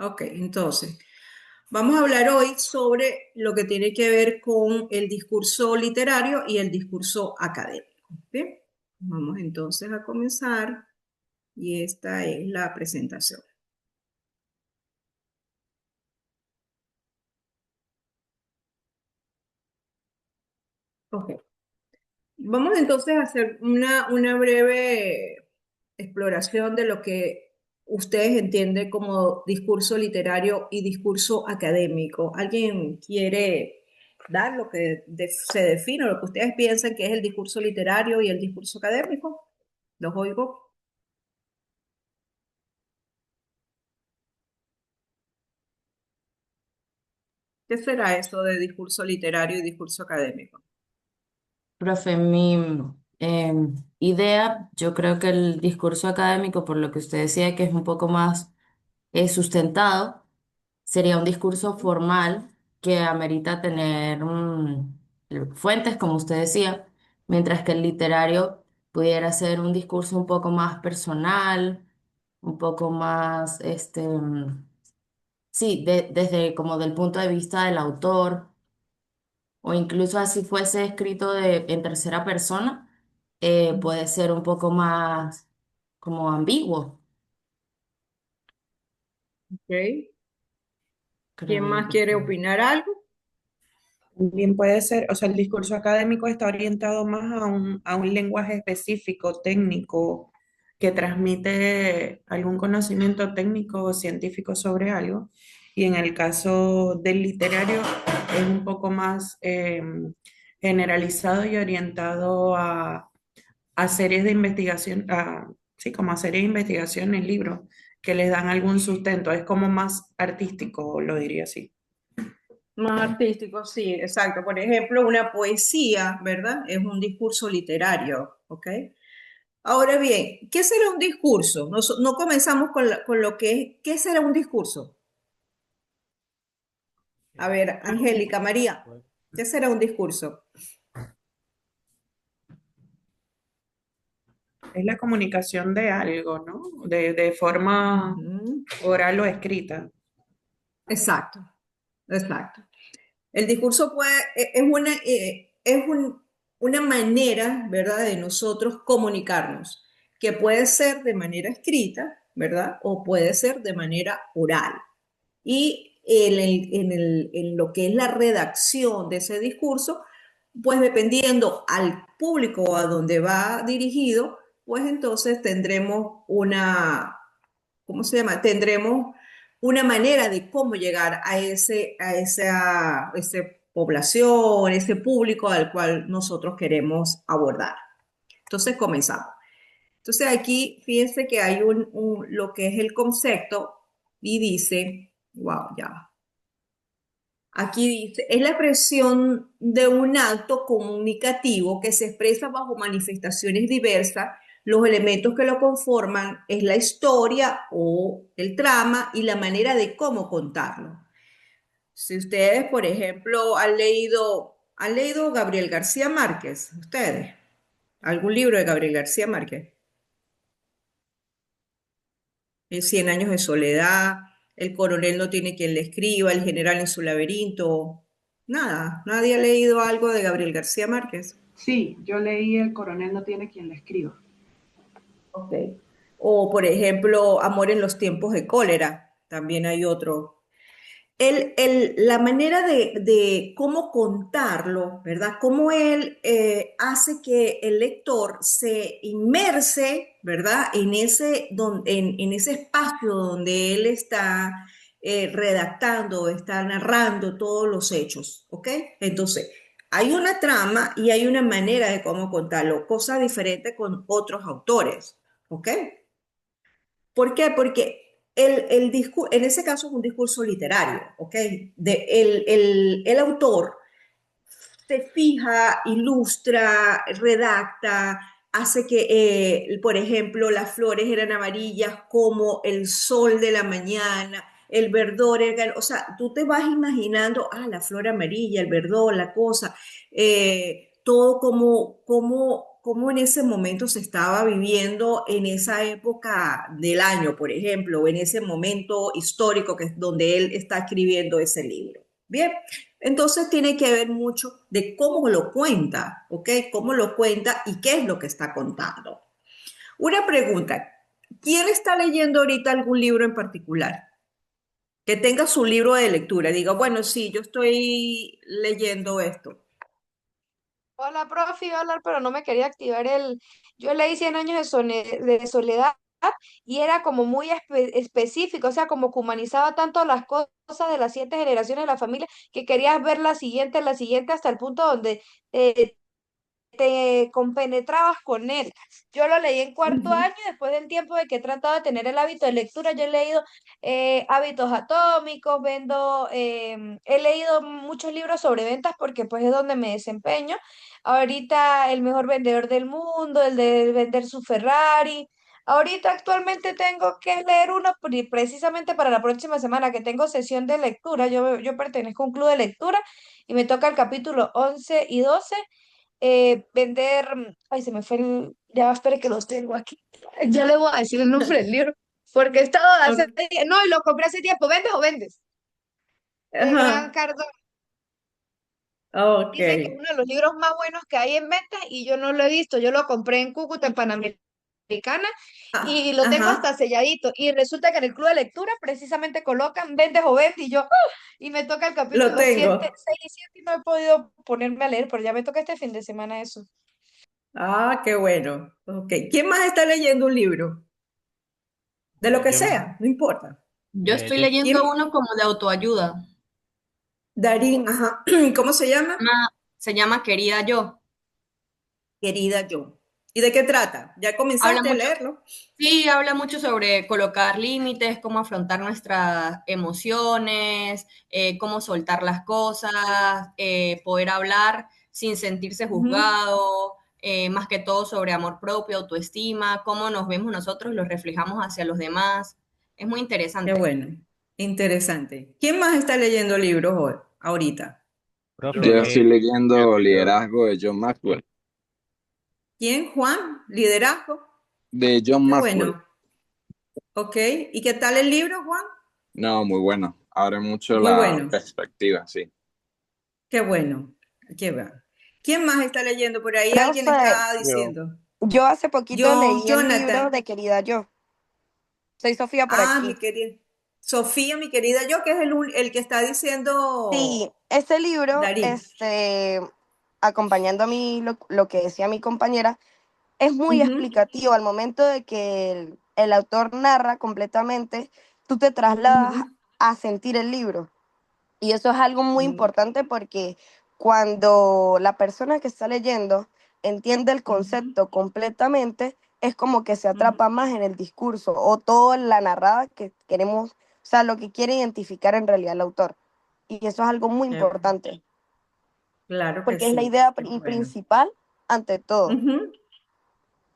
Ok, entonces, vamos a hablar hoy sobre lo que tiene que ver con el discurso literario y el discurso académico. Bien, vamos entonces a comenzar y esta es la presentación. Ok, vamos entonces a hacer una breve exploración de lo que ustedes entienden como discurso literario y discurso académico. ¿Alguien quiere dar lo que se define, lo que ustedes piensan que es el discurso literario y el discurso académico? Los oigo. ¿Qué será eso de discurso literario y discurso académico? Profe, mi idea, yo creo que el discurso académico, por lo que usted decía que es un poco más sustentado, sería un discurso formal que amerita tener fuentes, como usted decía, mientras que el literario pudiera ser un discurso un poco más personal, un poco más, sí, desde como del punto de vista del autor o incluso así fuese escrito en tercera persona, puede ser un poco más como ambiguo, Ok. ¿Quién creo yo, más quiere profe. opinar algo? Bien puede ser, o sea, el discurso académico está orientado más a un lenguaje específico, técnico, que transmite algún conocimiento técnico o científico sobre algo. Y en el caso del literario es un poco más generalizado y orientado a series de investigación, sí, como a series de investigación en libros que les dan algún sustento. Es como más artístico, lo diría así. Más artístico, sí, exacto. Por ejemplo, una poesía, ¿verdad? Es un discurso literario, ¿ok? Ahora bien, ¿qué será un discurso? No comenzamos con lo que es, ¿qué será un discurso? A ver, Angélica, María, ¿qué será un discurso? Es la comunicación de algo, ¿no? De forma Ujú. oral o escrita. Exacto, exacto. El discurso es una manera, ¿verdad?, de nosotros comunicarnos, que puede ser de manera escrita, ¿verdad?, o puede ser de manera oral. Y en lo que es la redacción de ese discurso, pues dependiendo al público o a donde va dirigido, pues entonces tendremos ¿cómo se llama? Tendremos una manera de cómo llegar esa población, ese público al cual nosotros queremos abordar. Entonces comenzamos. Entonces aquí fíjense que hay lo que es el concepto y dice, wow, ya va. Aquí dice, es la expresión de un acto comunicativo que se expresa bajo manifestaciones diversas. Los elementos que lo conforman es la historia o el trama y la manera de cómo contarlo. Si ustedes, por ejemplo, han leído Gabriel García Márquez, ustedes, algún libro de Gabriel García Márquez, El Cien años de soledad, El coronel no tiene quien le escriba, El general en su laberinto, nada, nadie ha leído algo de Gabriel García Márquez. Sí, yo leí El coronel no tiene quien le escriba. Ok. O, por ejemplo, Amor en los tiempos de cólera, también hay otro. La manera de cómo contarlo, ¿verdad? Cómo él hace que el lector se inmerse, ¿verdad? En ese espacio donde él está redactando, está narrando todos los hechos, ¿ok? Entonces, hay una trama y hay una manera de cómo contarlo, cosa diferente con otros autores, ¿ok? ¿Por qué? Porque en ese caso es un discurso literario, ¿ok? El autor se fija, ilustra, redacta, hace que, por ejemplo, las flores eran amarillas como el sol de la mañana, el verdor era, o sea, tú te vas imaginando, la flor amarilla, el verdor, la cosa, todo como cómo en ese momento se estaba viviendo en esa época del año, por ejemplo, o en ese momento histórico que es donde él está escribiendo ese libro. Bien, entonces tiene que ver mucho de cómo lo cuenta, ¿ok? Cómo lo cuenta y qué es lo que está contando. Una pregunta, ¿quién está leyendo ahorita algún libro en particular? Que tenga su libro de lectura, diga, bueno, sí, yo estoy leyendo esto. Hola, profe, iba a hablar, pero no me quería activar el... Yo leí 100 años de soledad y era como muy específico, o sea, como que humanizaba tanto las cosas de las 7 generaciones de la familia que querías ver la siguiente, hasta el punto donde te compenetrabas con él. Yo lo leí en cuarto Ujú. año, después del tiempo de que he tratado de tener el hábito de lectura, yo he leído Hábitos Atómicos, he leído muchos libros sobre ventas porque pues es donde me desempeño. Ahorita El mejor vendedor del mundo, el de vender su Ferrari. Ahorita actualmente tengo que leer uno precisamente para la próxima semana que tengo sesión de lectura. Yo pertenezco a un club de lectura y me toca el capítulo 11 y 12 ay, se me fue ya va, espere que los tengo aquí. Ya le voy a decir el nombre del libro, porque he estado hace, Ok. no, y lo compré hace tiempo, ¿vendes o vendes? De Gran Ajá. Cardón. Ok. Dicen que es uno de los libros más buenos que hay en venta y yo no lo he visto, yo lo compré en Cúcuta, en Panamericana, y lo tengo hasta Ajá. selladito, y resulta que en el club de lectura precisamente colocan vendes o vendes, y yo, ¡ah! Y me toca el Lo capítulo 7, tengo. 6 y 7 y no he podido ponerme a leer, pero ya me toca este fin de semana eso. Ah, qué bueno. Ok. ¿Quién más está leyendo un libro? De lo que Yo, sea, no importa. Yo estoy yo, leyendo ¿Quién? uno como de autoayuda. Darín, ajá. ¿Cómo se llama? Se llama Querida Yo. Querida yo. ¿Y de qué trata? ¿Ya Habla comenzaste a mucho, leerlo? sí, habla mucho sobre colocar límites, cómo afrontar nuestras emociones, cómo soltar las cosas, poder hablar sin sentirse Ujú. juzgado, más que todo sobre amor propio, autoestima, cómo nos vemos nosotros, lo reflejamos hacia los demás. Es muy Qué interesante. bueno. Interesante. ¿Quién más está leyendo libros hoy, ahorita? profe, Yo estoy leyendo Liderazgo de John Maxwell. ¿Quién? Juan, liderazgo. De John Qué Maxwell. bueno. Ok. ¿Y qué tal el libro, Juan? No, muy bueno. Abre mucho Muy la bueno. perspectiva, sí. Qué bueno. Qué va. ¿Quién más está leyendo por ahí? Alguien Profe, está yo, diciendo. yo hace poquito Yo, leí el libro Jonathan. de Querida Yo. Soy Sofía por Ah, mi aquí. querida. Sofía, mi querida, yo, que es el que está Sí, diciendo ese libro, Darín. acompañando a mí lo que decía mi compañera, es muy Ujú, explicativo al momento de que el autor narra completamente, tú te trasladas ujú, a sentir el libro. Y eso es algo muy ujú, importante porque cuando la persona que está leyendo entiende el ujú, concepto completamente, es como que se ujú. atrapa más en el discurso o toda la narrada que queremos, o sea, lo que quiere identificar en realidad el autor. Y eso es algo muy Qué- importante Claro que porque es la sí. idea Qué bueno. principal ante todo. Ujú,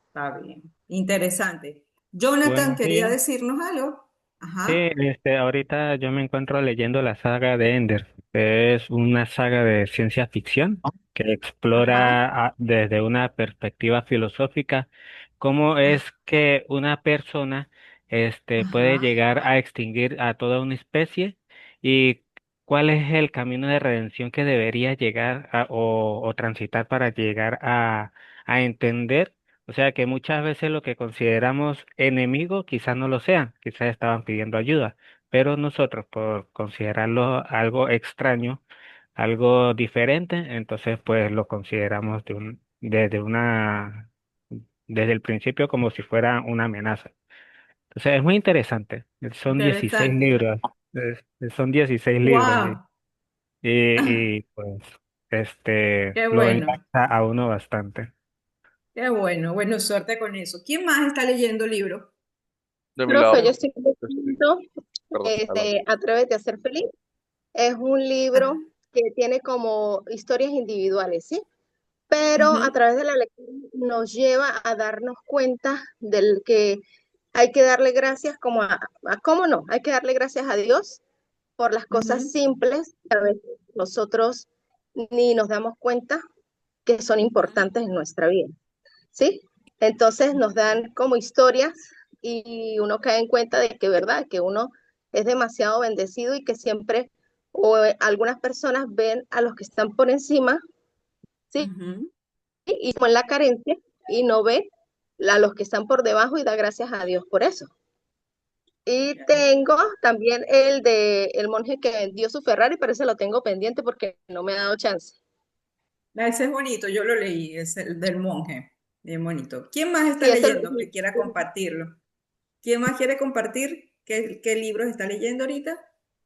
está bien. Interesante. Jonathan, buenos ¿quería días. decirnos algo? Sí, Ajá. ahorita yo me encuentro leyendo la saga de Ender, que es una saga de ciencia ficción que Ajá. explora desde una perspectiva filosófica cómo Ah, es que una persona puede ajá. llegar a extinguir a toda una especie y cuál es el camino de redención que debería llegar o transitar para llegar a entender. O sea que muchas veces lo que consideramos enemigo quizás no lo sean, quizás estaban pidiendo ayuda, pero nosotros por considerarlo algo extraño, algo diferente, entonces pues lo consideramos desde el principio como si fuera una amenaza. Entonces es muy interesante. Son 16 Interesante. libros, son 16 libros Wow. pues Qué lo bueno. engancha a uno bastante. Qué bueno. Bueno, suerte con eso. ¿Quién más está leyendo libros? De mi Profe, yo lado, estoy leyendo perdón, adelante. Atrévete a ser feliz. Es un libro Ah, que tiene como historias individuales, ¿sí? Pero a ujú, través de la lectura nos lleva a darnos cuenta del que hay que darle gracias como ¿cómo no? Hay que darle gracias a Dios por las cosas ujú, simples que a veces nosotros ni nos damos cuenta que son ujú. importantes en nuestra vida. ¿sí? Entonces nos dan como historias y uno cae en cuenta de que, ¿verdad? Que uno es demasiado bendecido y que siempre, o algunas personas ven a los que están por encima, ¿sí? Ujú. Y con la carencia y no ve a los que están por debajo y da gracias a Dios por eso. Y tengo también el de el monje que vendió su Ferrari, pero ese lo tengo pendiente porque no me ha dado chance. Ese es bonito, yo lo leí, es el del monje, bien bonito. ¿Quién más está Sí, ese lo leyendo que quiera leí. compartirlo? ¿Quién más quiere compartir qué libros está leyendo ahorita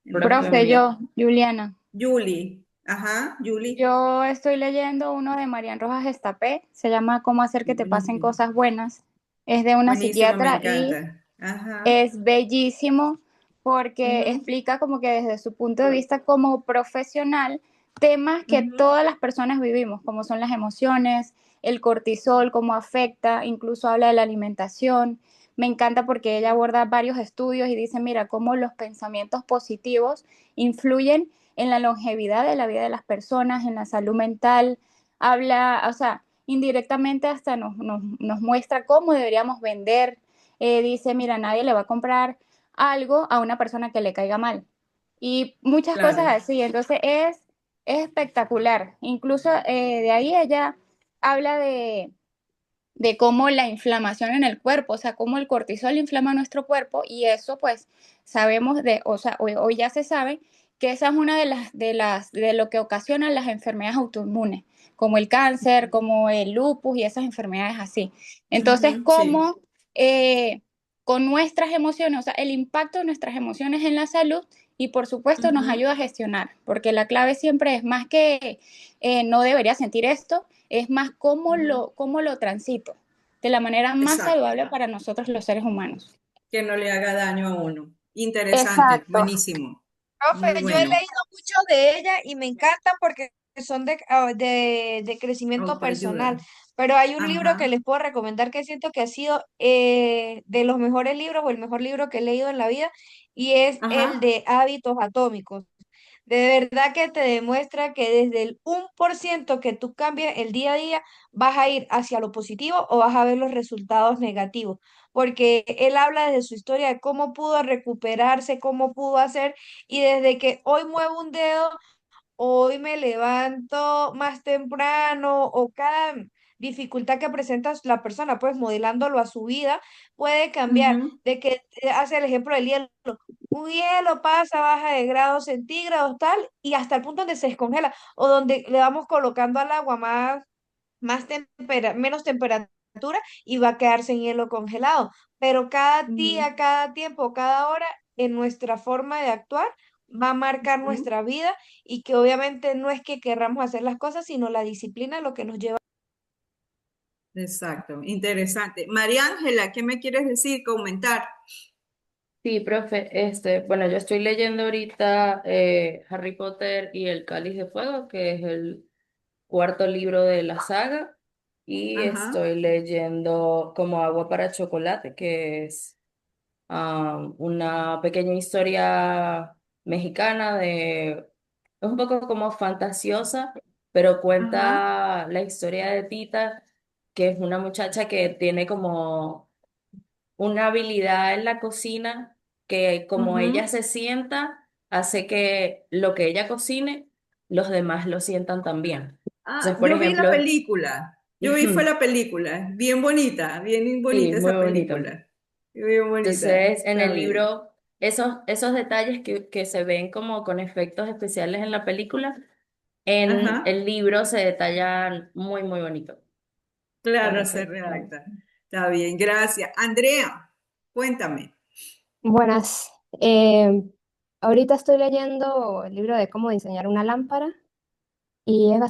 en los Profe, últimos Profe, días? yo, Juliana, Julie, ajá, Julie. yo estoy leyendo uno de Marian Rojas Estapé, se llama Cómo hacer que te pasen Buenísimo, cosas buenas. Es de una buenísimo, me psiquiatra y encanta. Ajá. es bellísimo porque Ujú, explica como que desde su punto de vista como profesional temas que ujú, todas las personas vivimos, como son las emociones, el cortisol, cómo afecta, incluso habla de la alimentación. Me encanta porque ella aborda varios estudios y dice, mira, cómo los pensamientos positivos influyen en la longevidad de la vida de las personas, en la salud mental. Habla, o sea, indirectamente hasta nos muestra cómo deberíamos vender. Dice, mira, nadie le va a comprar algo a una persona que le caiga mal. Y muchas cosas claro. así. Entonces es espectacular. Incluso de ahí ella habla de cómo la inflamación en el cuerpo, o sea, cómo el cortisol inflama nuestro cuerpo y eso pues sabemos o sea, hoy ya se sabe que esa es una de lo que ocasiona las enfermedades autoinmunes, como el cáncer, como el lupus y esas enfermedades así. Entonces, Ujú, sí, cómo con nuestras emociones, o sea, el impacto de nuestras emociones en la salud y por supuesto nos ujú, ayuda a gestionar, porque la clave siempre es más que no debería sentir esto, es más ujú. cómo lo transito de la manera más Exacto, saludable para nosotros los seres humanos. que no le haga daño a uno. Interesante, Exacto. buenísimo, muy Profe, yo he bueno. leído mucho de ella y me encantan porque son de crecimiento Autoayuda. personal, pero hay un libro que Ajá, les puedo recomendar que siento que ha sido de los mejores libros o el mejor libro que he leído en la vida y es el ajá. de Hábitos Atómicos. De verdad que te demuestra que desde el 1% que tú cambias el día a día, vas a ir hacia lo positivo o vas a ver los resultados negativos. Porque él habla desde su historia de cómo pudo recuperarse, cómo pudo hacer, y desde que hoy muevo un dedo, hoy me levanto más temprano o cada dificultad que presenta la persona, pues modelándolo a su vida, puede cambiar. Ujú, De que hace el ejemplo del hielo. Un hielo pasa, baja de grados centígrados, tal, y hasta el punto donde se descongela o donde le vamos colocando al agua menos temperatura y va a quedarse en hielo congelado. Pero cada ujú, día, cada tiempo, cada hora, en nuestra forma de actuar, va a marcar ujú. nuestra vida y que obviamente no es que querramos hacer las cosas, sino la disciplina lo que nos lleva. Exacto, interesante. María Ángela, ¿qué me quieres decir? Comentar. Sí, profe, bueno, yo estoy leyendo ahorita Harry Potter y el Cáliz de Fuego, que es el cuarto libro de la saga, y Ajá, estoy leyendo Como agua para chocolate, que es una pequeña historia mexicana es un poco como fantasiosa, pero ajá, cuenta la historia de Tita, que es una muchacha que tiene como una habilidad en la cocina que como ella ujú. se sienta, hace que lo que ella cocine, los demás lo sientan también. Ah, Entonces, por yo vi la ejemplo, película. Yo vi fue la película. Bien sí, bonita muy esa bonito. película. Bien bonita. Entonces, en Está el bien. libro, esos detalles que se ven como con efectos especiales en la película, en Ajá, el libro se detallan muy, muy bonito. claro, se Entonces, redacta. Está bien, gracias. Andrea, cuéntame. Buenas. Eh, Ahorita estoy leyendo el libro de cómo diseñar una lámpara y es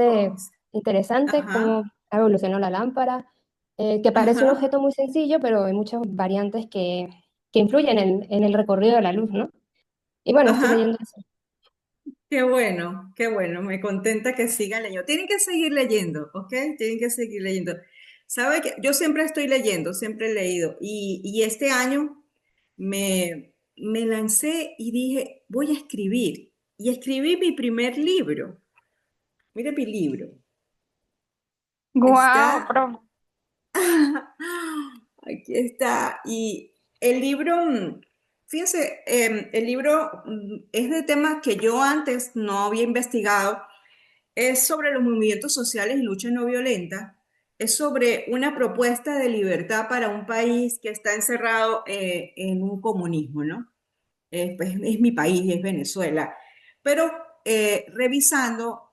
Oh, bastante interesante cómo ajá, evolucionó la lámpara, que parece un ajá, objeto muy sencillo, pero hay muchas variantes que influyen en el recorrido de la luz, ¿no? Y bueno, estoy ajá. leyendo eso. Qué bueno, me contenta que sigan leyendo. Tienen que seguir leyendo, ¿ok? Tienen que seguir leyendo. Sabe que yo siempre estoy leyendo, siempre he leído. Y este año me lancé y dije, voy a escribir. Y escribí mi primer libro. Mire mi libro. Guau, Está, profe. Aquí está. Y el libro, fíjense, el libro es de temas que yo antes no había investigado. Es sobre los movimientos sociales y lucha no violenta. Es sobre una propuesta de libertad para un país que está encerrado en un comunismo, ¿no? Pues, es mi país, es Venezuela. Pero revisando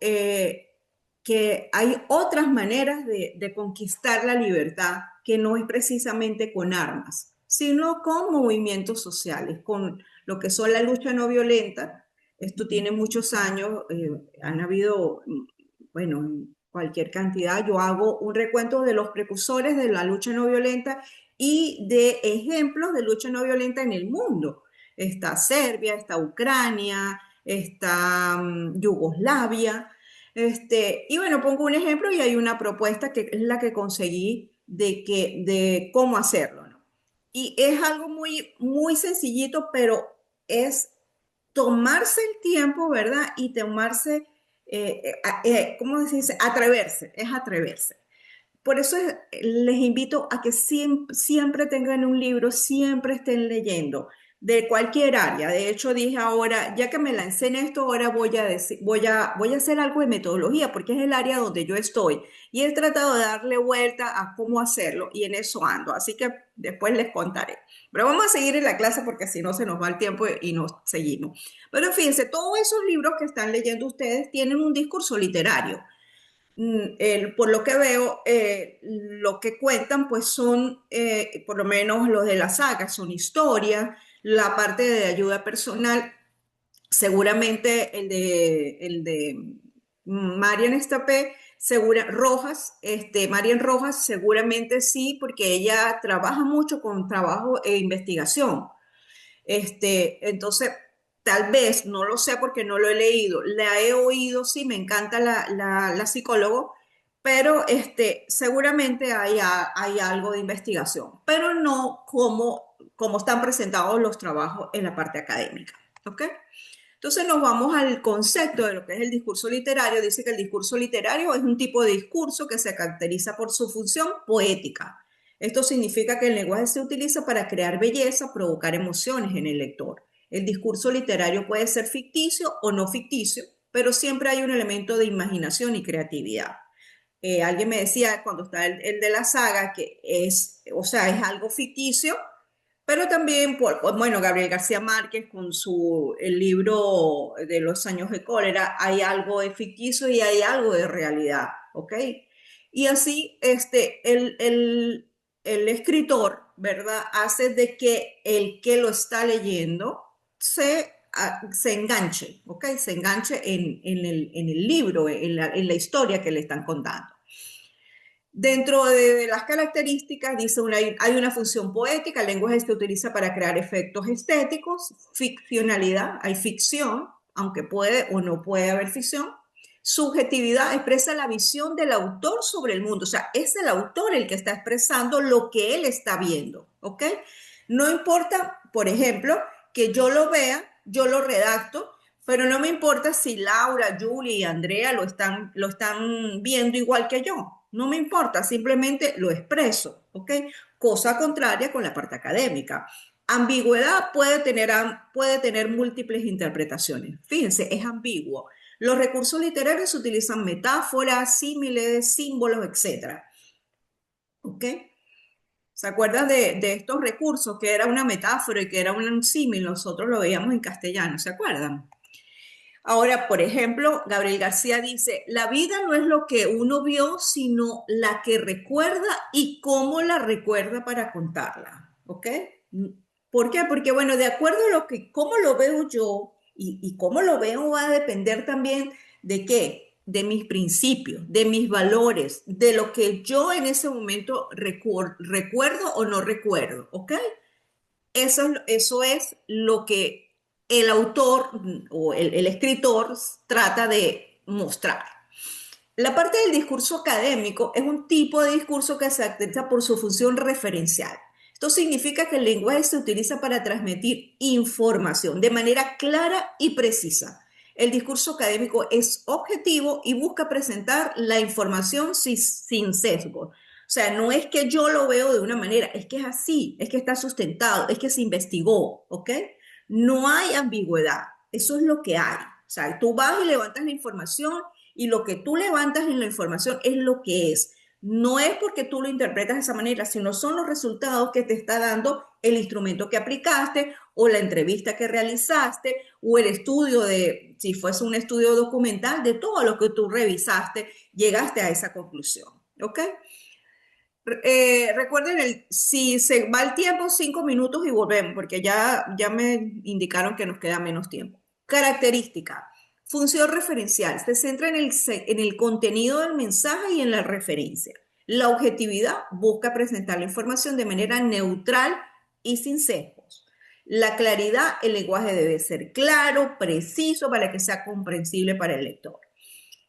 que hay otras maneras de conquistar la libertad que no es precisamente con armas, sino con movimientos sociales, con lo que son la lucha no violenta. Esto tiene muchos años, han habido, bueno, cualquier cantidad. Yo hago un recuento de los precursores de la lucha no violenta y de ejemplos de lucha no violenta en el mundo. Está Serbia, está Ucrania, está Yugoslavia. Y bueno, pongo un ejemplo y hay una propuesta que es la que conseguí de cómo hacerlo, ¿no? Y es algo muy, muy sencillito, pero es tomarse el tiempo, ¿verdad? Y tomarse, ¿cómo se dice? Atreverse, es atreverse. Por eso les invito a que siempre tengan un libro, siempre estén leyendo de cualquier área. De hecho, dije ahora, ya que me lancé en esto, ahora voy a hacer algo de metodología, porque es el área donde yo estoy. Y he tratado de darle vuelta a cómo hacerlo y en eso ando. Así que después les contaré. Pero vamos a seguir en la clase porque si no se nos va el tiempo y nos seguimos. Pero fíjense, todos esos libros que están leyendo ustedes tienen un discurso literario. Por lo que veo, lo que cuentan, pues son, por lo menos los de la saga, son historias, la parte de ayuda personal, seguramente el de Marian Estapé, Rojas, Marian Rojas, seguramente sí, porque ella trabaja mucho con trabajo e investigación. Entonces, tal vez, no lo sé porque no lo he leído, la he oído, sí, me encanta la psicólogo, pero seguramente hay algo de investigación, pero no como están presentados los trabajos en la parte académica. ¿Ok? Entonces nos vamos al concepto de lo que es el discurso literario. Dice que el discurso literario es un tipo de discurso que se caracteriza por su función poética. Esto significa que el lenguaje se utiliza para crear belleza, provocar emociones en el lector. El discurso literario puede ser ficticio o no ficticio, pero siempre hay un elemento de imaginación y creatividad. Alguien me decía cuando está el de la saga que es, o sea, es algo ficticio, pero también, bueno, Gabriel García Márquez con el libro de los años de cólera, hay algo de ficticio y hay algo de realidad, ¿ok? Y así, el escritor, ¿verdad? Hace de que el que lo está leyendo se enganche, ¿ok? Se enganche en el libro, en la historia que le están contando. Dentro de las características, dice hay una función poética, el lenguaje se utiliza para crear efectos estéticos, ficcionalidad, hay ficción, aunque puede o no puede haber ficción. Subjetividad expresa la visión del autor sobre el mundo, o sea, es el autor el que está expresando lo que él está viendo, ¿ok? No importa, por ejemplo, que yo lo vea, yo lo redacto, pero no me importa si Laura, Julie y Andrea lo están viendo igual que yo. No me importa, simplemente lo expreso, ¿ok? Cosa contraria con la parte académica. Ambigüedad puede tener múltiples interpretaciones. Fíjense, es ambiguo. Los recursos literarios utilizan metáforas, símiles, símbolos, etc. ¿Ok? ¿Se acuerdan de estos recursos que era una metáfora y que era un símil? Nosotros lo veíamos en castellano, ¿se acuerdan? Ahora, por ejemplo, Gabriel García dice, la vida no es lo que uno vio, sino la que recuerda y cómo la recuerda para contarla. ¿Ok? ¿Por qué? Porque, bueno, de acuerdo a cómo lo veo yo y cómo lo veo va a depender también de qué, de mis principios, de mis valores, de lo que yo en ese momento recuerdo o no recuerdo. ¿Ok? Eso es lo que el autor o el escritor trata de mostrar. La parte del discurso académico es un tipo de discurso que se caracteriza por su función referencial. Esto significa que el lenguaje se utiliza para transmitir información de manera clara y precisa. El discurso académico es objetivo y busca presentar la información sin sesgo. O sea, no es que yo lo veo de una manera, es que es así, es que está sustentado, es que se investigó, ¿ok? No hay ambigüedad, eso es lo que hay. O sea, tú vas y levantas la información y lo que tú levantas en la información es lo que es. No es porque tú lo interpretas de esa manera, sino son los resultados que te está dando el instrumento que aplicaste o la entrevista que realizaste o el estudio de, si fuese un estudio documental, de todo lo que tú revisaste, llegaste a esa conclusión. ¿Ok? Recuerden, si se va el tiempo, 5 minutos y volvemos, porque ya me indicaron que nos queda menos tiempo. Característica. Función referencial. Se centra en el contenido del mensaje y en la referencia. La objetividad busca presentar la información de manera neutral y sin sesgos. La claridad, el lenguaje debe ser claro, preciso, para que sea comprensible para el lector.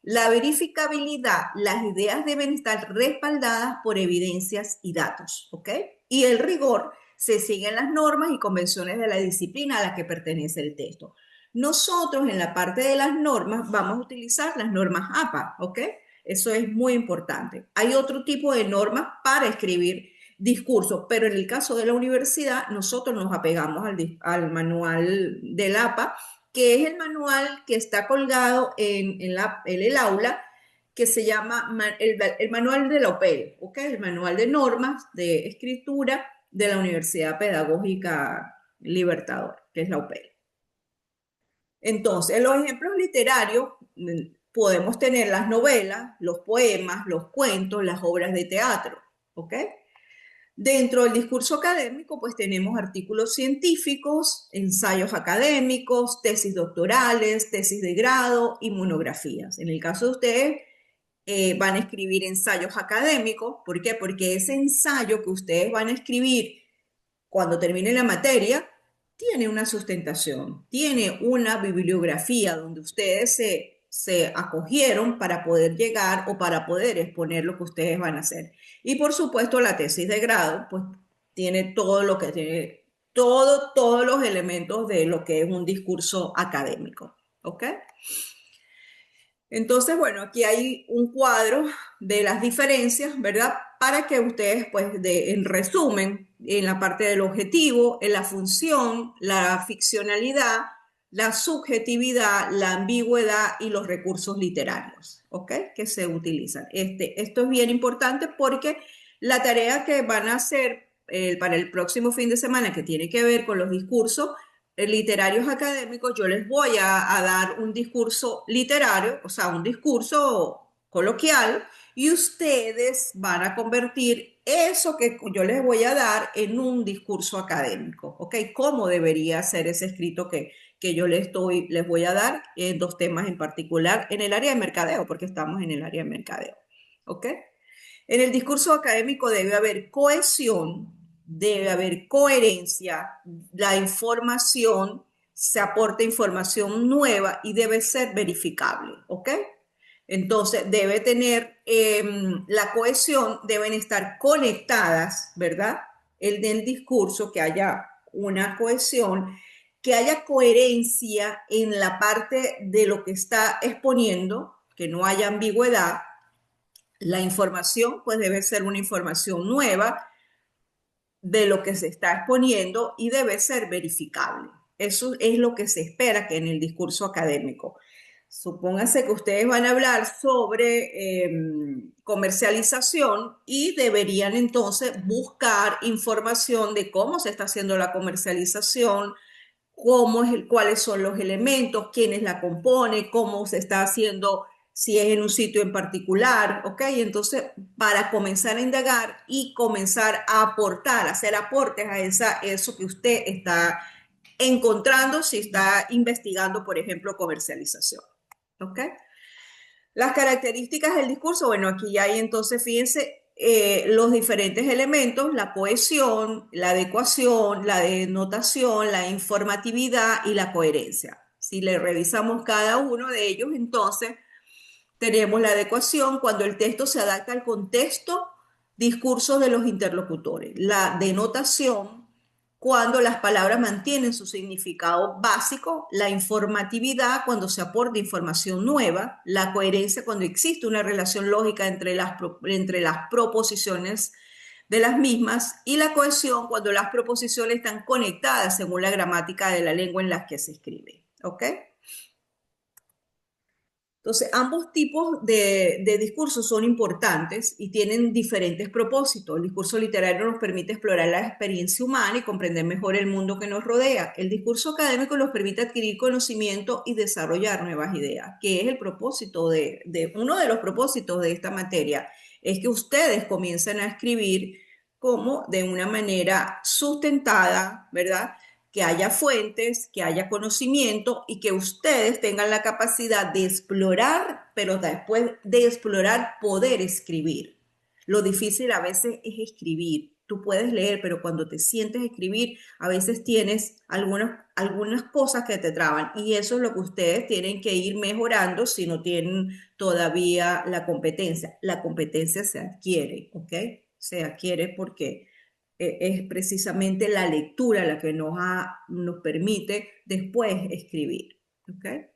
La verificabilidad, las ideas deben estar respaldadas por evidencias y datos, ¿ok? Y el rigor, se siguen las normas y convenciones de la disciplina a la que pertenece el texto. Nosotros en la parte de las normas vamos a utilizar las normas APA, ¿ok? Eso es muy importante. Hay otro tipo de normas para escribir discursos, pero en el caso de la universidad nosotros nos apegamos al manual del APA, que es el manual que está colgado en el aula, que se llama el manual de la OPEL, ¿ok? El manual de normas de escritura de la Universidad Pedagógica Libertador, que es la OPEL. Entonces, los ejemplos literarios, podemos tener las novelas, los poemas, los cuentos, las obras de teatro, ¿ok? Dentro del discurso académico, pues tenemos artículos científicos, ensayos académicos, tesis doctorales, tesis de grado y monografías. En el caso de ustedes, van a escribir ensayos académicos. ¿Por qué? Porque ese ensayo que ustedes van a escribir cuando termine la materia tiene una sustentación, tiene una bibliografía donde ustedes se acogieron para poder llegar o para poder exponer lo que ustedes van a hacer. Y por supuesto la tesis de grado, pues tiene todo lo que tiene, todos los elementos de lo que es un discurso académico. ¿Ok? Entonces, bueno, aquí hay un cuadro de las diferencias, ¿verdad? Para que ustedes, pues, en resumen, en la parte del objetivo, en la función, la ficcionalidad, la subjetividad, la ambigüedad y los recursos literarios, ¿ok? Que se utilizan. Esto es bien importante porque la tarea que van a hacer para el próximo fin de semana, que tiene que ver con los discursos, literarios académicos, yo les voy a dar un discurso literario, o sea, un discurso coloquial, y ustedes van a convertir eso que yo les voy a dar en un discurso académico, ¿ok? ¿Cómo debería ser ese escrito que yo les voy a dar en dos temas en particular en el área de mercadeo, porque estamos en el área de mercadeo, ¿ok? En el discurso académico debe haber cohesión, debe haber coherencia, la información, se aporta información nueva y debe ser verificable, ¿ok? Entonces debe tener la cohesión, deben estar conectadas, ¿verdad? El del discurso, que haya una cohesión, que haya coherencia en la parte de lo que está exponiendo, que no haya ambigüedad. La información, pues debe ser una información nueva de lo que se está exponiendo y debe ser verificable. Eso es lo que se espera que en el discurso académico. Supónganse que ustedes van a hablar sobre comercialización y deberían entonces buscar información de cómo se está haciendo la comercialización, cuáles son los elementos, quiénes la compone, cómo se está haciendo, si es en un sitio en particular, ¿ok? Entonces, para comenzar a indagar y comenzar a aportar, hacer aportes a eso que usted está encontrando si está investigando, por ejemplo, comercialización, ¿ok? Las características del discurso, bueno, aquí ya hay entonces, fíjense, los diferentes elementos, la cohesión, la adecuación, la denotación, la informatividad y la coherencia. Si le revisamos cada uno de ellos, entonces tenemos la adecuación cuando el texto se adapta al contexto, discurso de los interlocutores. La denotación, cuando las palabras mantienen su significado básico, la informatividad cuando se aporta información nueva, la coherencia cuando existe una relación lógica entre las proposiciones de las mismas y la cohesión cuando las proposiciones están conectadas según la gramática de la lengua en la que se escribe. ¿Ok? Entonces, ambos tipos de discursos son importantes y tienen diferentes propósitos. El discurso literario nos permite explorar la experiencia humana y comprender mejor el mundo que nos rodea. El discurso académico nos permite adquirir conocimiento y desarrollar nuevas ideas, que es el propósito uno de los propósitos de esta materia, es que ustedes comiencen a escribir como de una manera sustentada, ¿verdad? Que haya fuentes, que haya conocimiento y que ustedes tengan la capacidad de explorar, pero después de explorar, poder escribir. Lo difícil a veces es escribir. Tú puedes leer, pero cuando te sientes a escribir, a veces tienes algunas cosas que te traban y eso es lo que ustedes tienen que ir mejorando si no tienen todavía la competencia. La competencia se adquiere, ¿ok? Se adquiere porque es precisamente la lectura la que nos permite después escribir. ¿Okay?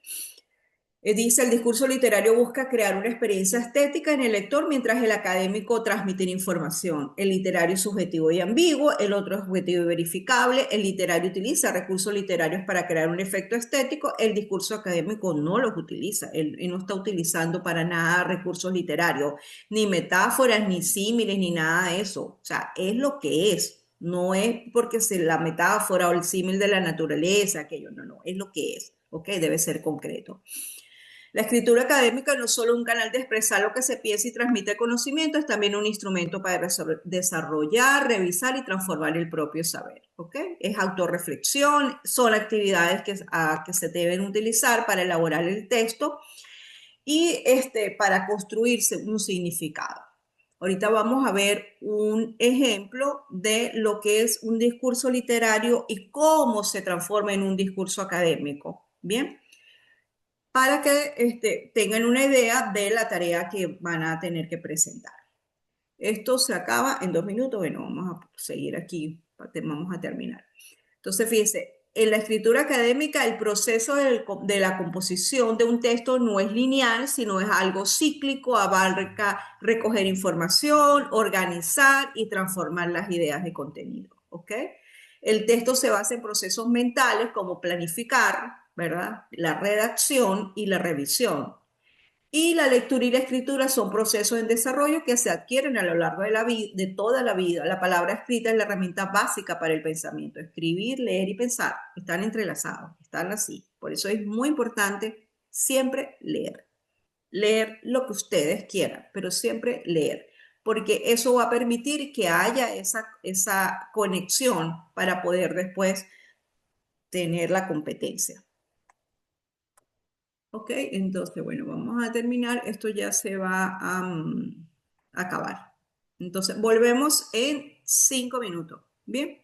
Dice, el discurso literario busca crear una experiencia estética en el lector mientras el académico transmite información. El literario es subjetivo y ambiguo, el otro es objetivo y verificable. El literario utiliza recursos literarios para crear un efecto estético, el discurso académico no los utiliza, él no está utilizando para nada recursos literarios, ni metáforas, ni símiles, ni nada de eso. O sea, es lo que es. No es porque sea la metáfora o el símil de la naturaleza, aquello, no, es lo que es. ¿Ok? Debe ser concreto. La escritura académica no es solo un canal de expresar lo que se piensa y transmite conocimiento, es también un instrumento para desarrollar, revisar y transformar el propio saber. ¿Ok? Es autorreflexión, son actividades que se deben utilizar para elaborar el texto y para construirse un significado. Ahorita vamos a ver un ejemplo de lo que es un discurso literario y cómo se transforma en un discurso académico. Bien, para que tengan una idea de la tarea que van a tener que presentar. Esto se acaba en 2 minutos. Bueno, vamos a seguir aquí, vamos a terminar. Entonces, fíjense, en la escritura académica el proceso de la composición de un texto no es lineal, sino es algo cíclico, abarca recoger información, organizar y transformar las ideas de contenido. ¿Ok? El texto se basa en procesos mentales como planificar, ¿verdad? La redacción y la revisión. Y la lectura y la escritura son procesos en desarrollo que se adquieren a lo largo de de toda la vida. La palabra escrita es la herramienta básica para el pensamiento. Escribir, leer y pensar están entrelazados, están así. Por eso es muy importante siempre leer. Leer lo que ustedes quieran, pero siempre leer, porque eso va a permitir que haya esa conexión para poder después tener la competencia. Ok, entonces, bueno, vamos a terminar. Esto ya se va a acabar. Entonces, volvemos en 5 minutos. Bien.